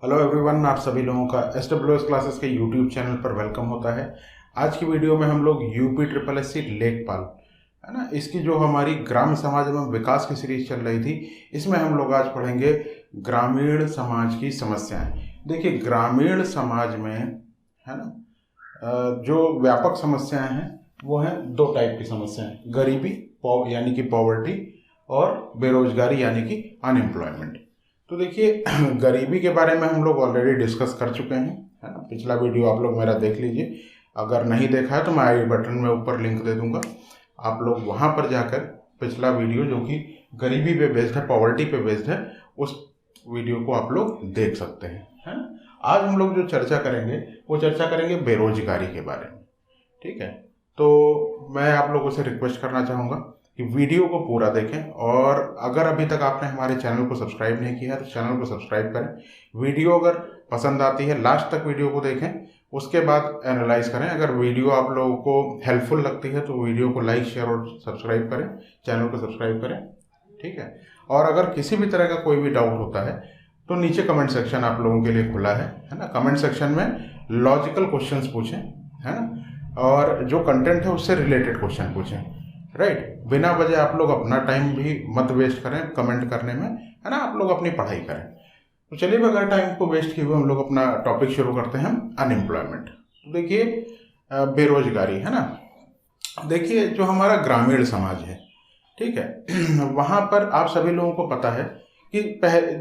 Hello everyone, आप सभी लोगों का SWS क्लासेस के यूट्यूब चैनल पर वेलकम होता है। आज की वीडियो में हम लोग यूपी ट्रिपल एस सी लेखपाल है ना, इसकी जो हमारी ग्राम समाज एवं विकास की सीरीज चल रही थी, इसमें हम लोग आज पढ़ेंगे ग्रामीण समाज की समस्याएं। देखिए, ग्रामीण समाज में है ना, जो व्यापक समस्याएं हैं वो हैं दो टाइप की समस्याएं, गरीबी यानी कि पॉवर्टी और बेरोजगारी यानी कि अनएम्प्लॉयमेंट। तो देखिए, गरीबी के बारे में हम लोग ऑलरेडी डिस्कस कर चुके हैं, है ना। पिछला वीडियो आप लोग मेरा देख लीजिए। अगर नहीं देखा है तो मैं आई बटन में ऊपर लिंक दे दूंगा, आप लोग वहां पर जाकर पिछला वीडियो जो कि गरीबी पे बेस्ड है, पॉवर्टी पे बेस्ड है, उस वीडियो को आप लोग देख सकते हैं, है ना। आज हम लोग जो चर्चा करेंगे वो चर्चा करेंगे बेरोजगारी के बारे में, ठीक है। तो मैं आप लोगों से रिक्वेस्ट करना चाहूँगा कि वीडियो को पूरा देखें, और अगर अभी तक आपने हमारे चैनल को सब्सक्राइब नहीं किया है तो चैनल को सब्सक्राइब करें। वीडियो अगर पसंद आती है लास्ट तक वीडियो को देखें, उसके बाद एनालाइज करें। अगर वीडियो आप लोगों को हेल्पफुल लगती है तो वीडियो को लाइक, शेयर और सब्सक्राइब करें, चैनल को सब्सक्राइब करें, ठीक है। और अगर किसी भी तरह का कोई भी डाउट होता है तो नीचे कमेंट सेक्शन आप लोगों के लिए खुला है ना। कमेंट सेक्शन में लॉजिकल क्वेश्चंस पूछें, है ना, और जो कंटेंट है उससे रिलेटेड क्वेश्चन पूछें, राइट। बिना वजह आप लोग अपना टाइम भी मत वेस्ट करें कमेंट करने में, है ना। आप लोग अपनी पढ़ाई करें। तो चलिए, बगैर टाइम को वेस्ट किए हुए हम लोग अपना टॉपिक शुरू करते हैं, अनएम्प्लॉयमेंट। तो देखिए, बेरोजगारी, है ना। देखिए, जो हमारा ग्रामीण समाज है, ठीक है, वहाँ पर आप सभी लोगों को पता है कि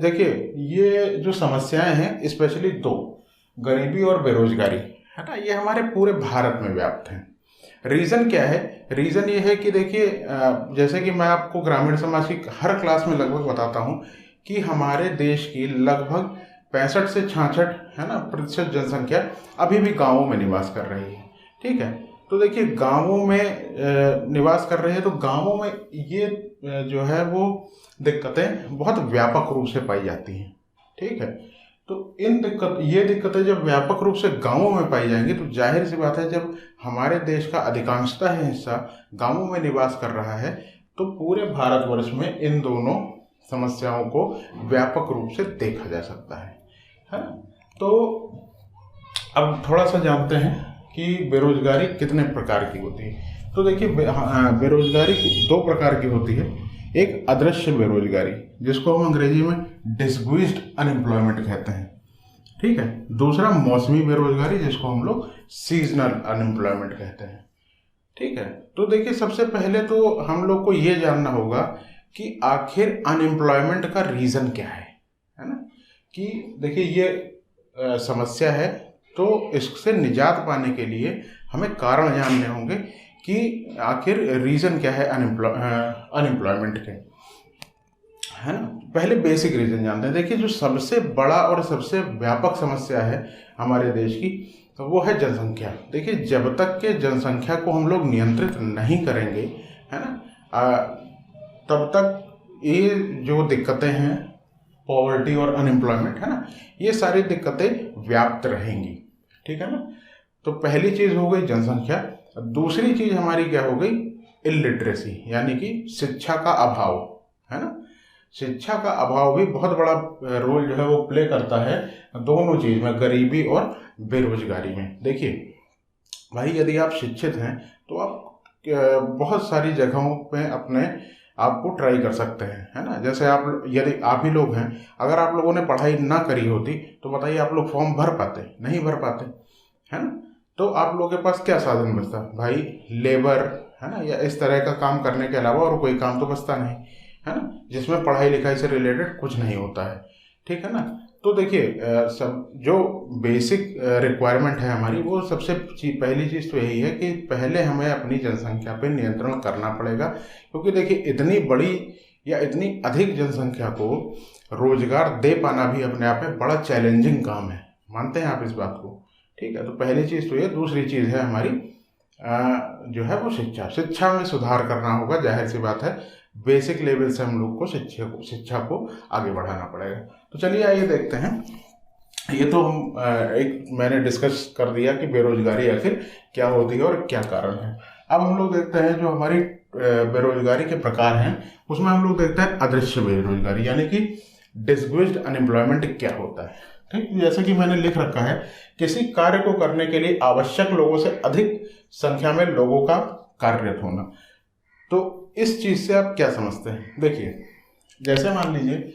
देखिए, ये जो समस्याएं हैं स्पेशली दो, गरीबी और बेरोजगारी, है ना, ये हमारे पूरे भारत में व्याप्त हैं। रीज़न क्या है? रीज़न ये है कि देखिए, जैसे कि मैं आपको ग्रामीण समाज की हर क्लास में लगभग बताता हूँ कि हमारे देश की लगभग 65 से 66 है ना प्रतिशत जनसंख्या अभी भी गाँवों में निवास कर रही है, ठीक है। तो देखिए, गाँवों में निवास कर रहे हैं तो गाँवों में ये जो है वो दिक्कतें बहुत व्यापक रूप से पाई जाती हैं, ठीक है। तो ये दिक्कतें जब व्यापक रूप से गांवों में पाई जाएंगी तो जाहिर सी बात है, जब हमारे देश का अधिकांशतः हिस्सा गांवों में निवास कर रहा है तो पूरे भारतवर्ष में इन दोनों समस्याओं को व्यापक रूप से देखा जा सकता है ना। तो अब थोड़ा सा जानते हैं कि बेरोजगारी कितने प्रकार की होती है। तो देखिए, बेरोजगारी दो प्रकार की होती है। एक अदृश्य बेरोजगारी, जिसको हम अंग्रेजी में डिसगुइस्ड अनएम्प्लॉयमेंट कहते हैं, ठीक है। दूसरा मौसमी बेरोजगारी, जिसको हम लोग सीजनल अनएम्प्लॉयमेंट कहते हैं, ठीक है। तो देखिए, सबसे पहले तो हम लोग को ये जानना होगा कि आखिर अनएम्प्लॉयमेंट का रीज़न क्या है ना। कि देखिए, ये समस्या है, तो इससे निजात पाने के लिए हमें कारण जानने होंगे कि आखिर रीज़न क्या है अनएम्प्लॉयमेंट के, है ना। पहले बेसिक रीज़न जानते हैं। देखिए, जो सबसे बड़ा और सबसे व्यापक समस्या है हमारे देश की, तो वो है जनसंख्या। देखिए, जब तक के जनसंख्या को हम लोग नियंत्रित नहीं करेंगे, है ना, तब तक ये जो दिक्कतें हैं, पॉवर्टी और अनएम्प्लॉयमेंट, है ना, ये सारी दिक्कतें व्याप्त रहेंगी, ठीक है ना। तो पहली चीज़ हो गई जनसंख्या। दूसरी चीज़ हमारी क्या हो गई? इलिटरेसी, यानी कि शिक्षा का अभाव, है ना। शिक्षा का अभाव भी बहुत बड़ा रोल जो है वो प्ले करता है दोनों चीज़ में, गरीबी और बेरोजगारी में। देखिए भाई, यदि आप शिक्षित हैं तो आप बहुत सारी जगहों पे अपने आपको ट्राई कर सकते हैं, है ना। जैसे आप, यदि आप ही लोग हैं, अगर आप लोगों ने पढ़ाई ना करी होती तो बताइए, आप लोग फॉर्म भर पाते? नहीं भर पाते, है ना। तो आप लोगों के पास क्या साधन बचता भाई? लेबर, है ना, या इस तरह का काम करने के अलावा और कोई काम तो बचता नहीं, है ना, जिसमें पढ़ाई लिखाई से रिलेटेड कुछ नहीं होता है, ठीक है ना। तो देखिए, सब जो बेसिक रिक्वायरमेंट है हमारी, वो सबसे पहली चीज़ तो यही है कि पहले हमें अपनी जनसंख्या पे नियंत्रण करना पड़ेगा। क्योंकि देखिए, इतनी बड़ी या इतनी अधिक जनसंख्या को रोजगार दे पाना भी अपने आप में बड़ा चैलेंजिंग काम है। मानते हैं आप इस बात को? ठीक है। तो पहली चीज़ तो ये। दूसरी चीज़ है हमारी जो है वो शिक्षा में सुधार करना होगा। जाहिर सी बात है, बेसिक लेवल से हम लोग को शिक्षा को आगे बढ़ाना पड़ेगा। तो चलिए, आइए देखते हैं। ये तो हम एक मैंने डिस्कस कर दिया कि बेरोजगारी आखिर क्या होती है और क्या कारण है। अब हम लोग देखते हैं जो हमारी बेरोजगारी के प्रकार हैं, उसमें हम लोग देखते हैं अदृश्य बेरोजगारी, यानी कि डिसगुइस्ड अनएम्प्लॉयमेंट क्या होता है। ठीक, जैसे कि मैंने लिख रखा है, किसी कार्य को करने के लिए आवश्यक लोगों से अधिक संख्या में लोगों का कार्यरत होना। तो इस चीज से आप क्या समझते हैं? देखिए, जैसे मान लीजिए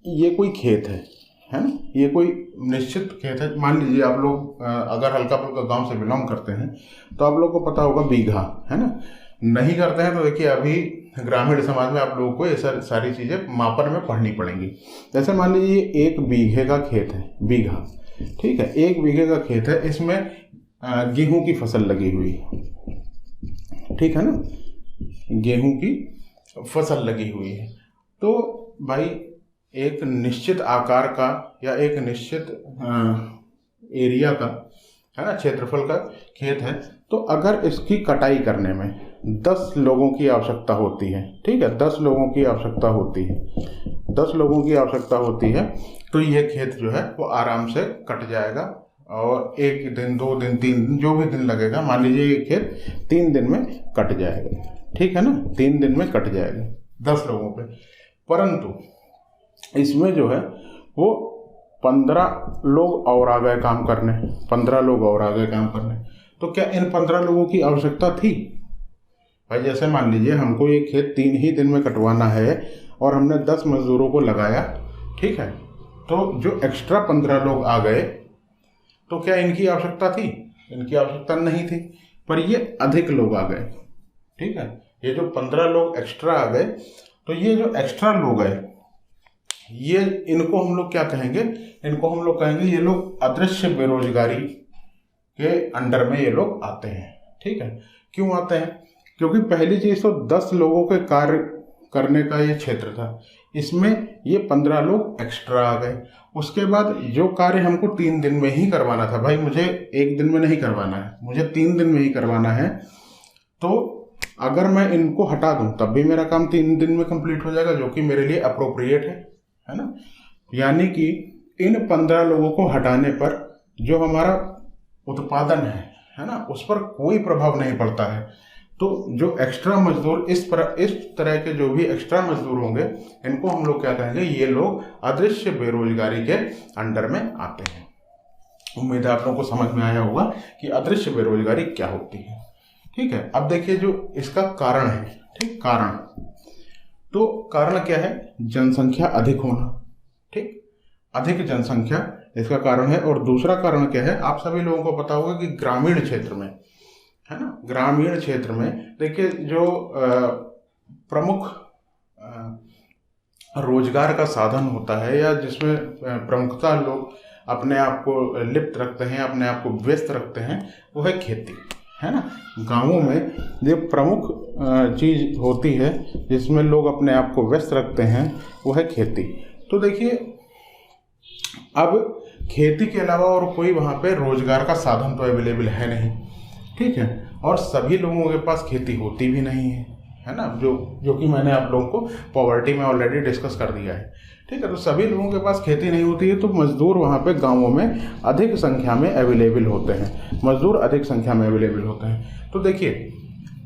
ये कोई खेत है ना, ये कोई निश्चित खेत है। मान लीजिए आप लोग अगर हल्का फुल्का गांव से बिलोंग करते हैं तो आप लोग को पता होगा बीघा, है ना। नहीं करते हैं तो देखिए अभी ग्रामीण समाज में आप लोगों को ये सारी चीज़ें मापन में पढ़नी पड़ेंगी। जैसे मान लीजिए 1 बीघे का खेत है, बीघा, ठीक है, 1 बीघे का खेत है, इसमें गेहूं की फसल लगी हुई, ठीक है ना, गेहूं की फसल लगी हुई है। तो भाई एक निश्चित आकार का या एक निश्चित एरिया का, है ना, क्षेत्रफल का खेत है, तो अगर इसकी कटाई करने में 10 लोगों की आवश्यकता होती है, ठीक है, 10 लोगों की आवश्यकता होती है, 10 लोगों की आवश्यकता होती है, तो ये खेत जो है वो आराम से कट जाएगा। और 1 दिन 2 दिन 3 दिन जो भी दिन लगेगा, मान लीजिए ये खेत 3 दिन में कट जाएगा, ठीक है ना, 3 दिन में कट जाएगा 10 लोगों पे। परंतु इसमें जो है वो 15 लोग और आ गए काम करने, 15 लोग और आ गए काम करने। तो क्या इन 15 लोगों की आवश्यकता थी? भाई जैसे मान लीजिए हमको ये खेत 3 ही दिन में कटवाना है और हमने 10 मजदूरों को लगाया, ठीक है, तो जो एक्स्ट्रा 15 लोग आ गए, तो क्या इनकी आवश्यकता थी? इनकी आवश्यकता नहीं थी, पर ये अधिक लोग आ गए, ठीक है, ये जो 15 लोग एक्स्ट्रा आ गए, तो ये जो एक्स्ट्रा लोग आए, ये इनको हम लोग क्या कहेंगे? इनको हम लोग कहेंगे ये लोग अदृश्य बेरोजगारी के अंडर में ये लोग आते हैं, ठीक है। क्यों आते हैं? क्योंकि पहली चीज तो 10 लोगों के कार्य करने का ये क्षेत्र था, इसमें ये 15 लोग एक्स्ट्रा आ गए। उसके बाद जो कार्य हमको 3 दिन में ही करवाना था, भाई मुझे 1 दिन में नहीं करवाना है, मुझे 3 दिन में ही करवाना है, तो अगर मैं इनको हटा दूं तब भी मेरा काम 3 दिन में कंप्लीट हो जाएगा, जो कि मेरे लिए अप्रोप्रिएट है ना। यानी कि इन 15 लोगों को हटाने पर जो हमारा उत्पादन है ना, उस पर कोई प्रभाव नहीं पड़ता है। तो जो एक्स्ट्रा मजदूर इस तरह के जो भी एक्स्ट्रा मजदूर होंगे, इनको हम लोग क्या कहेंगे? ये लोग अदृश्य बेरोजगारी के अंडर में आते हैं। उम्मीद है आप लोगों को समझ में आया होगा कि अदृश्य बेरोजगारी क्या होती है, ठीक है। अब देखिए जो इसका कारण है, ठीक, कारण, तो कारण क्या है? जनसंख्या अधिक होना, ठीक, अधिक जनसंख्या इसका कारण है। और दूसरा कारण क्या है? आप सभी लोगों को पता होगा कि ग्रामीण क्षेत्र में, है ना, ग्रामीण क्षेत्र में देखिए जो प्रमुख रोजगार का साधन होता है या जिसमें प्रमुखता लोग अपने आप को लिप्त रखते हैं, अपने आप को व्यस्त रखते हैं, वो है खेती, है ना। गांवों में जो प्रमुख चीज होती है जिसमें लोग अपने आप को व्यस्त रखते हैं, वो है खेती। तो देखिए अब खेती के अलावा और कोई वहाँ पे रोजगार का साधन तो अवेलेबल है नहीं, ठीक है, और सभी लोगों के पास खेती होती भी नहीं है ना, जो कि मैंने आप लोगों को पॉवर्टी में ऑलरेडी डिस्कस कर दिया है, ठीक है। तो सभी लोगों के पास खेती नहीं होती है, तो मजदूर वहाँ पे गांवों में अधिक संख्या में अवेलेबल होते हैं, मजदूर अधिक संख्या में अवेलेबल होते हैं। तो देखिए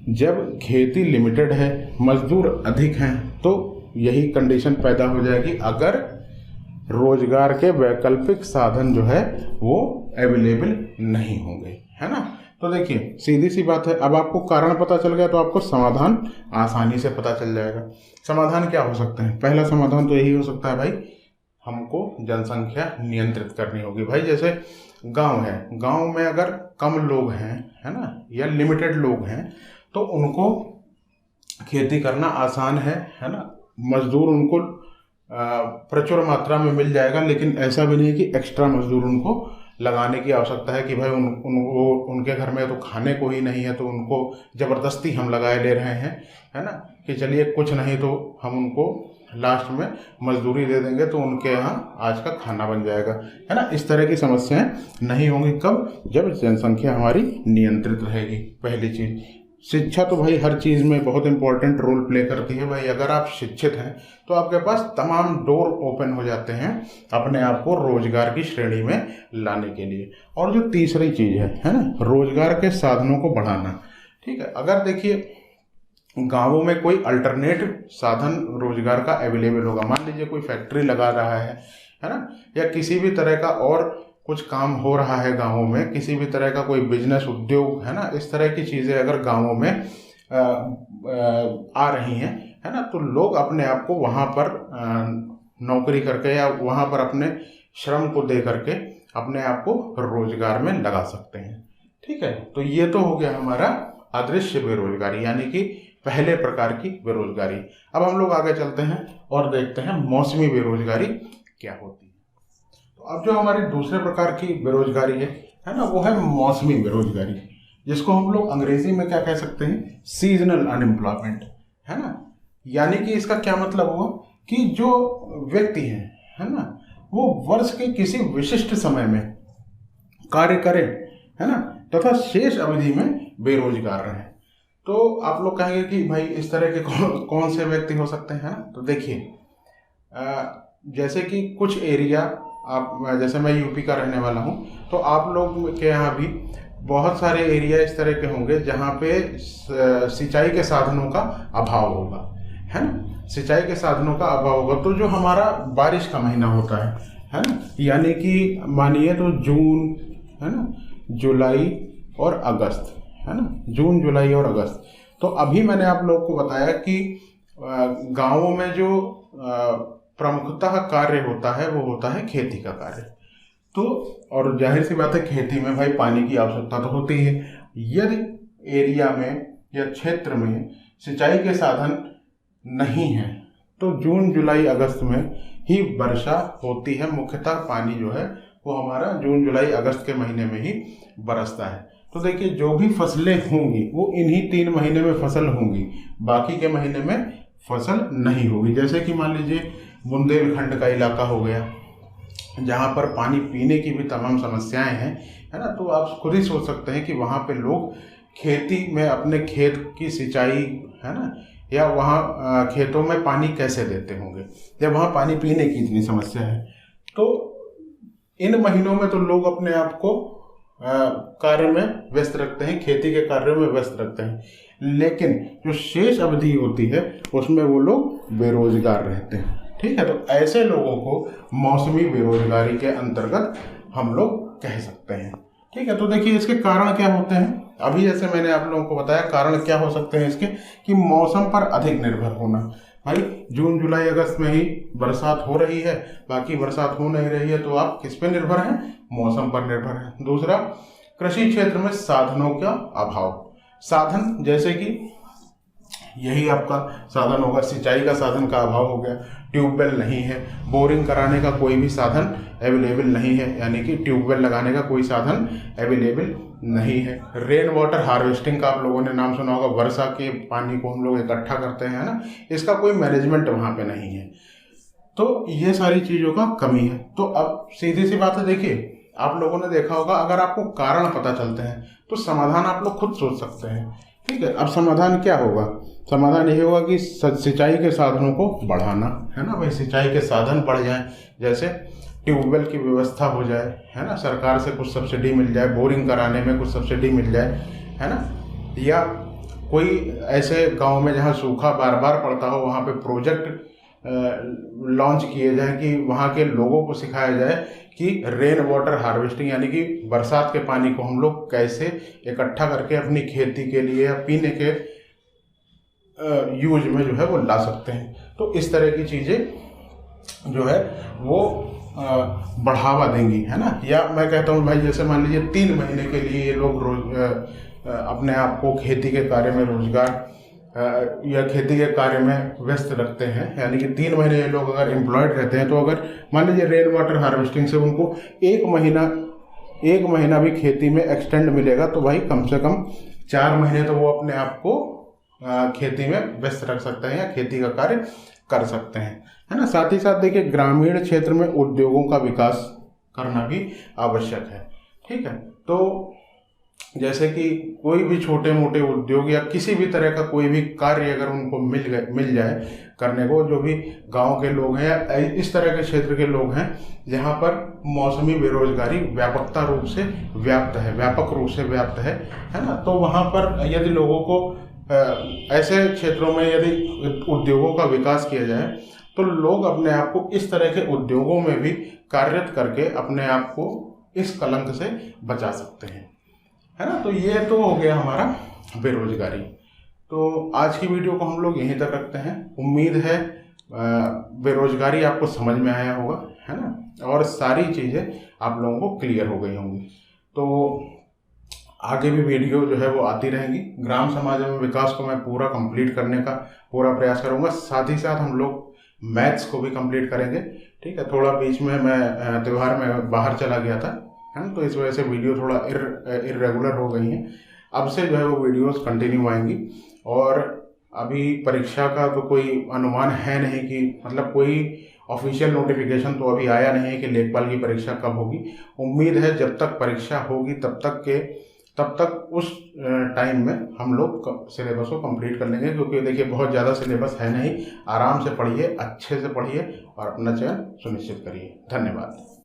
जब खेती लिमिटेड है, मजदूर अधिक हैं, तो यही कंडीशन पैदा हो जाएगी अगर रोजगार के वैकल्पिक साधन जो है वो अवेलेबल नहीं होंगे, है ना। तो देखिए सीधी सी बात है, अब आपको कारण पता चल गया तो आपको समाधान आसानी से पता चल जाएगा। समाधान क्या हो सकते हैं? पहला समाधान तो यही हो सकता है भाई, हमको जनसंख्या नियंत्रित करनी होगी। भाई जैसे गांव है, गांव में अगर कम लोग हैं, है ना, या लिमिटेड लोग हैं, तो उनको खेती करना आसान है ना, मजदूर उनको प्रचुर मात्रा में मिल जाएगा। लेकिन ऐसा भी नहीं कि एक्स्ट्रा मजदूर उनको लगाने की आवश्यकता है कि भाई उनके घर में तो खाने को ही नहीं है, तो उनको ज़बरदस्ती हम लगाए ले रहे हैं, है ना, कि चलिए कुछ नहीं तो हम उनको लास्ट में मजदूरी दे देंगे तो उनके यहाँ आज का खाना बन जाएगा, है ना। इस तरह की समस्याएं नहीं होंगी। कब? जब जनसंख्या हमारी नियंत्रित रहेगी। पहली चीज़, शिक्षा तो भाई हर चीज़ में बहुत इंपॉर्टेंट रोल प्ले करती है। भाई अगर आप शिक्षित हैं तो आपके पास तमाम डोर ओपन हो जाते हैं अपने आप को रोजगार की श्रेणी में लाने के लिए। और जो तीसरी चीज़ है ना, रोजगार के साधनों को बढ़ाना, ठीक है। अगर देखिए गांवों में कोई अल्टरनेट साधन रोजगार का अवेलेबल होगा, मान लीजिए कोई फैक्ट्री लगा रहा है है ना, या किसी भी तरह का और कुछ काम हो रहा है गाँवों में, किसी भी तरह का कोई बिजनेस उद्योग, है ना, इस तरह की चीज़ें अगर गाँवों में आ रही हैं, है ना, तो लोग अपने आप को वहाँ पर नौकरी करके या वहाँ पर अपने श्रम को दे करके अपने आप को रोजगार में लगा सकते हैं। ठीक है, तो ये तो हो गया हमारा अदृश्य बेरोजगारी, यानी कि पहले प्रकार की बेरोजगारी। अब हम लोग आगे चलते हैं और देखते हैं मौसमी बेरोजगारी क्या होती है। तो अब जो हमारी दूसरे प्रकार की बेरोजगारी है ना, वो है मौसमी बेरोजगारी, जिसको हम लोग अंग्रेजी में क्या कह सकते हैं, सीजनल अनएम्प्लॉयमेंट, है ना। यानी कि इसका क्या मतलब हुआ कि जो व्यक्ति है ना, वो वर्ष के किसी विशिष्ट समय में कार्य करें, है ना, तथा शेष अवधि में बेरोजगार रहें। तो आप लोग कहेंगे कि भाई इस तरह के कौन से व्यक्ति हो सकते हैं। तो देखिए, जैसे कि कुछ एरिया, आप जैसे मैं यूपी का रहने वाला हूँ, तो आप लोग के यहाँ भी बहुत सारे एरिया इस तरह के होंगे जहाँ पे सिंचाई के साधनों का अभाव होगा, है ना, सिंचाई के साधनों का अभाव होगा। तो जो हमारा बारिश का महीना होता है ना, यानी कि मानिए तो जून, है ना, जुलाई और अगस्त, है ना, जून जुलाई और अगस्त। तो अभी मैंने आप लोगों को बताया कि गांवों में जो प्रमुखतः कार्य होता है वो होता है खेती का कार्य। तो और जाहिर सी बात है, खेती में भाई पानी की आवश्यकता तो होती है। यदि एरिया में या क्षेत्र में सिंचाई के साधन नहीं है तो जून जुलाई अगस्त में ही वर्षा होती है। मुख्यतः पानी जो है वो हमारा जून जुलाई अगस्त के महीने में ही बरसता है। तो देखिए, जो भी फसलें होंगी वो इन्हीं 3 महीने में फसल होंगी, बाकी के महीने में फसल नहीं होगी। जैसे कि मान लीजिए बुंदेलखंड का इलाका हो गया, जहाँ पर पानी पीने की भी तमाम समस्याएं हैं, है ना। तो आप खुद ही सोच सकते हैं कि वहाँ पे लोग खेती में अपने खेत की सिंचाई, है ना, या वहाँ खेतों में पानी कैसे देते होंगे जब वहाँ पानी पीने की इतनी समस्या है। तो इन महीनों में तो लोग अपने आप को कार्य में व्यस्त रखते हैं, खेती के कार्यों में व्यस्त रखते हैं, लेकिन जो शेष अवधि होती है उसमें वो लोग बेरोजगार रहते हैं। ठीक है, तो ऐसे लोगों को मौसमी बेरोजगारी के अंतर्गत हम लोग कह सकते हैं। ठीक है, तो देखिए इसके कारण क्या होते हैं। अभी जैसे मैंने आप लोगों को बताया कारण क्या हो सकते हैं इसके, कि मौसम पर अधिक निर्भर होना। भाई जून जुलाई अगस्त में ही बरसात हो रही है, बाकी बरसात हो नहीं रही है, तो आप किस पे निर्भर हैं, मौसम पर निर्भर हैं। दूसरा, कृषि क्षेत्र में साधनों का अभाव। साधन जैसे कि यही आपका साधन होगा, सिंचाई का साधन का अभाव हो गया, ट्यूबवेल नहीं है, बोरिंग कराने का कोई भी साधन अवेलेबल नहीं है, यानी कि ट्यूबवेल लगाने का कोई साधन अवेलेबल नहीं है। रेन वाटर हार्वेस्टिंग का आप लोगों ने नाम सुना होगा, वर्षा के पानी को हम लोग इकट्ठा करते हैं ना, इसका कोई मैनेजमेंट वहाँ पे नहीं है। तो ये सारी चीज़ों का कमी है। तो अब सीधी सी बात है, देखिए आप लोगों ने देखा होगा, अगर आपको कारण पता चलते हैं तो समाधान आप लोग खुद सोच सकते हैं। ठीक है, अब समाधान क्या होगा, समाधान ये होगा कि सिंचाई के साधनों को बढ़ाना, है ना। भाई सिंचाई के साधन बढ़ जाएं, जैसे ट्यूबवेल की व्यवस्था हो जाए, है ना, सरकार से कुछ सब्सिडी मिल जाए, बोरिंग कराने में कुछ सब्सिडी मिल जाए, है ना, या कोई ऐसे गांव में जहां सूखा बार बार पड़ता हो वहां पे प्रोजेक्ट लॉन्च किए जाए कि वहाँ के लोगों को सिखाया जाए कि रेन वाटर हार्वेस्टिंग, यानी कि बरसात के पानी को हम लोग कैसे इकट्ठा करके अपनी खेती के लिए या पीने के यूज में जो है वो ला सकते हैं। तो इस तरह की चीज़ें जो है वो बढ़ावा देंगी, है ना। या मैं कहता हूँ भाई, जैसे मान लीजिए 3 महीने के लिए ये लोग अपने आप को खेती के कार्य में रोजगार या खेती के कार्य में व्यस्त रखते हैं, यानी कि 3 महीने ये लोग अगर एम्प्लॉयड रहते हैं, तो अगर मान लीजिए रेन वाटर हार्वेस्टिंग से उनको 1 महीना भी खेती में एक्सटेंड मिलेगा, तो भाई कम से कम 4 महीने तो वो अपने आप को खेती में व्यस्त रख सकते हैं या खेती का कार्य कर सकते हैं, है ना। साथ ही साथ देखिए, ग्रामीण क्षेत्र में उद्योगों का विकास करना भी आवश्यक है। ठीक है, तो जैसे कि कोई भी छोटे मोटे उद्योग या किसी भी तरह का कोई भी कार्य अगर उनको मिल जाए करने को, जो भी गांव के लोग हैं या इस तरह के क्षेत्र के लोग हैं जहां पर मौसमी बेरोजगारी व्यापक रूप से व्याप्त है ना, तो वहां पर यदि लोगों को ऐसे क्षेत्रों में यदि उद्योगों का विकास किया जाए तो लोग अपने आप को इस तरह के उद्योगों में भी कार्यरत करके अपने आप को इस कलंक से बचा सकते हैं, है ना। तो ये तो हो गया हमारा बेरोजगारी। तो आज की वीडियो को हम लोग यहीं तक रखते हैं। उम्मीद है बेरोजगारी आपको समझ में आया होगा, है ना, और सारी चीज़ें आप लोगों को क्लियर हो गई होंगी। तो आगे भी वीडियो जो है वो आती रहेंगी। ग्राम समाज में विकास को मैं पूरा कंप्लीट करने का पूरा प्रयास करूंगा। साथ ही साथ हम लोग मैथ्स को भी कंप्लीट करेंगे, ठीक है। थोड़ा बीच में मैं त्यौहार में बाहर चला गया था, है ना, तो इस वजह से वीडियो थोड़ा इरेगुलर हो गई हैं। अब से जो है वो वीडियोस कंटिन्यू आएंगी। और अभी परीक्षा का तो कोई अनुमान है नहीं कि मतलब कोई ऑफिशियल नोटिफिकेशन तो अभी आया नहीं है कि लेखपाल की परीक्षा कब होगी। उम्मीद है जब तक परीक्षा होगी तब तक उस टाइम में हम लोग सिलेबस को कंप्लीट कर लेंगे, क्योंकि देखिए बहुत ज़्यादा सिलेबस है नहीं। आराम से पढ़िए, अच्छे से पढ़िए और अपना चयन सुनिश्चित करिए। धन्यवाद।